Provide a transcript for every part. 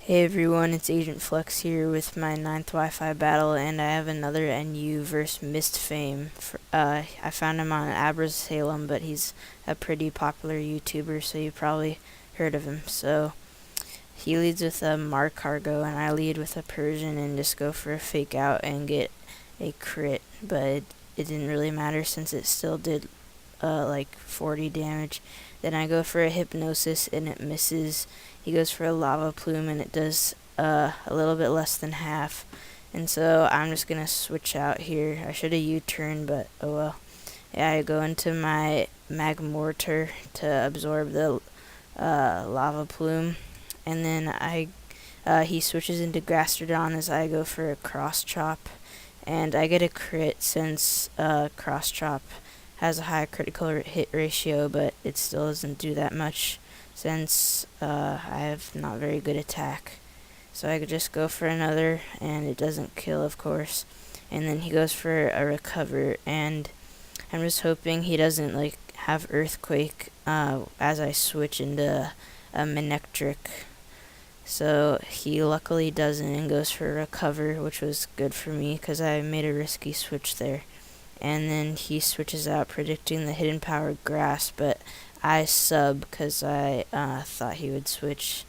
Hey everyone, it's AgentFlex here with my 9th Wi-Fi battle, and I have another NU versus MistPhame. I found him on Salem, but he's a pretty popular YouTuber, so you probably heard of him. So he leads with a Mar Cargo, and I lead with a Persian and just go for a fake out and get a crit, but it didn't really matter since it still did like 40 damage. Then I go for a Hypnosis and it misses. He goes for a Lava Plume and it does a little bit less than half. And so I'm just gonna switch out here. I should have U-turned, but oh well. Yeah, I go into my Mag Mortar to absorb the Lava Plume, and then he switches into Gastrodon as I go for a Cross Chop, and I get a crit since Cross Chop has a high critical hit ratio, but it still doesn't do that much since I have not very good attack. So I could just go for another, and it doesn't kill, of course. And then he goes for a Recover, and I'm just hoping he doesn't like have Earthquake as I switch into a Manectric. So he luckily doesn't and goes for a Recover, which was good for me because I made a risky switch there. And then he switches out predicting the Hidden Power Grass, but I sub because I thought he would switch.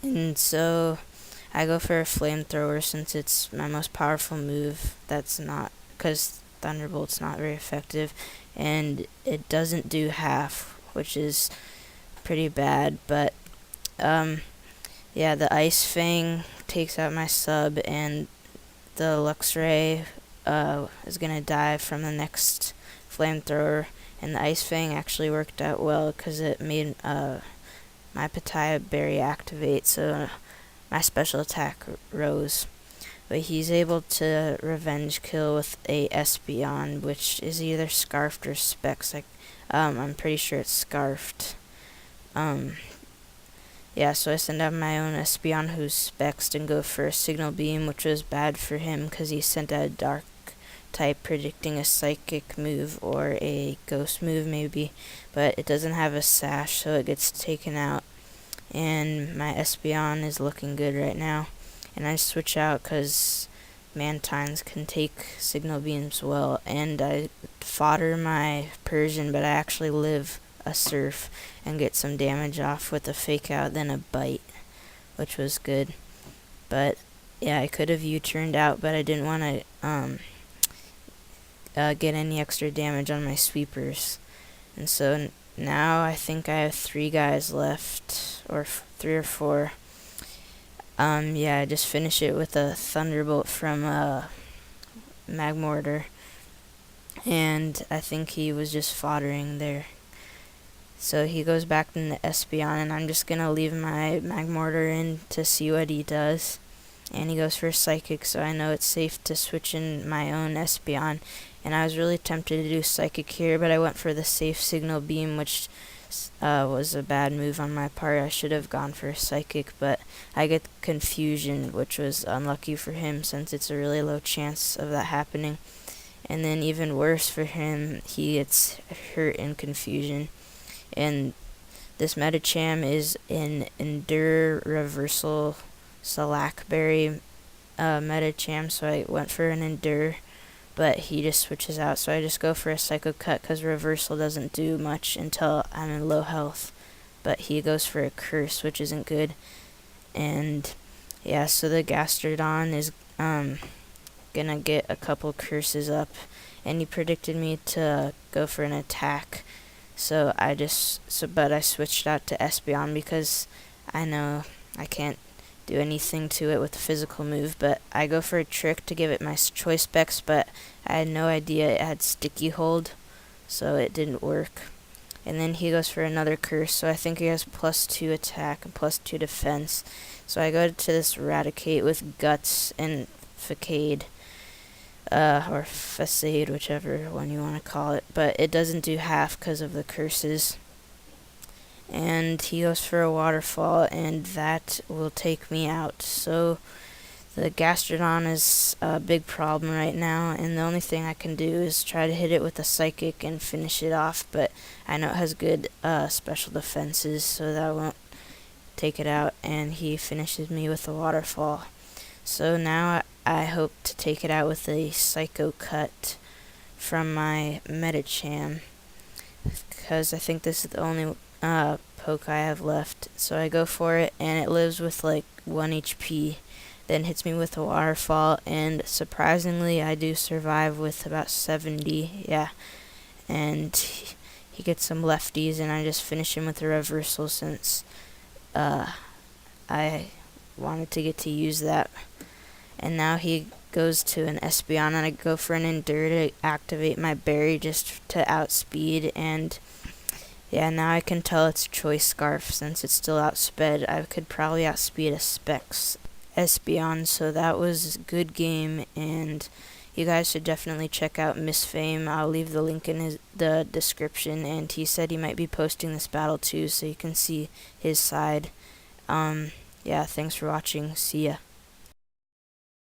And so I go for a Flamethrower since it's my most powerful move. That's not because Thunderbolt's not very effective, and it doesn't do half, which is pretty bad. But yeah, the Ice Fang takes out my sub, and the Luxray is gonna die from the next Flamethrower, and the Ice Fang actually worked out well because it made my Pitaya Berry activate, so my special attack rose. But he's able to revenge kill with a Espeon, which is either Scarfed or Specs. I'm pretty sure it's Scarfed. Yeah, so I send out my own Espeon who's Spexed and go for a Signal Beam, which was bad for him because he sent out a Dark type predicting a Psychic move or a Ghost move maybe, but it doesn't have a Sash, so it gets taken out. And my Espeon is looking good right now. And I switch out because Mantines can take Signal Beams well, and I fodder my Persian, but I actually live a Surf and get some damage off with a Fake Out, then a Bite, which was good. But yeah, I could have U-turned out, but I didn't want to get any extra damage on my sweepers. And so now I think I have 3 guys left, or 3 or 4. Yeah, I just finish it with a Thunderbolt from Magmortar, and I think he was just foddering there. So he goes back into Espeon, and I'm just gonna leave my Magmortar in to see what he does. And he goes for Psychic, so I know it's safe to switch in my own Espeon. And I was really tempted to do Psychic here, but I went for the safe Signal Beam, which was a bad move on my part. I should have gone for a Psychic, but I get Confusion, which was unlucky for him since it's a really low chance of that happening. And then even worse for him, he gets hurt in Confusion. And this Metacham is an Endure Reversal Salackberry Metacham, so I went for an Endure, but he just switches out, so I just go for a Psycho Cut because Reversal doesn't do much until I'm in low health. But he goes for a Curse, which isn't good. And yeah, so the Gastrodon is gonna get a couple curses up, and he predicted me to go for an attack. So but I switched out to Espeon because I know I can't do anything to it with the physical move, but I go for a Trick to give it my choice specs, but I had no idea it had Sticky Hold, so it didn't work. And then he goes for another Curse, so I think he has +2 attack and +2 defense. So I go to this Eradicate with Guts and Facade, or Facade, whichever one you want to call it, but it doesn't do half because of the curses. And he goes for a Waterfall, and that will take me out. So the Gastrodon is a big problem right now, and the only thing I can do is try to hit it with a Psychic and finish it off, but I know it has good special defenses, so that won't take it out, and he finishes me with a waterfall. So now I hope to take it out with a Psycho Cut from my Metacham, because I think this is the only poke I have left. So I go for it, and it lives with like 1 HP, then hits me with a waterfall, and surprisingly I do survive with about 70, yeah, and he gets some lefties, and I just finish him with a reversal since I wanted to get to use that. And now he goes to an Espeon, and I go for an Endure to activate my berry just to outspeed, and yeah, now I can tell it's Choice Scarf since it's still outsped. I could probably outspeed a Specs Espeon, so that was a good game, and you guys should definitely check out MistPhame. I'll leave the link in the description, and he said he might be posting this battle too, so you can see his side. Yeah, thanks for watching. See ya.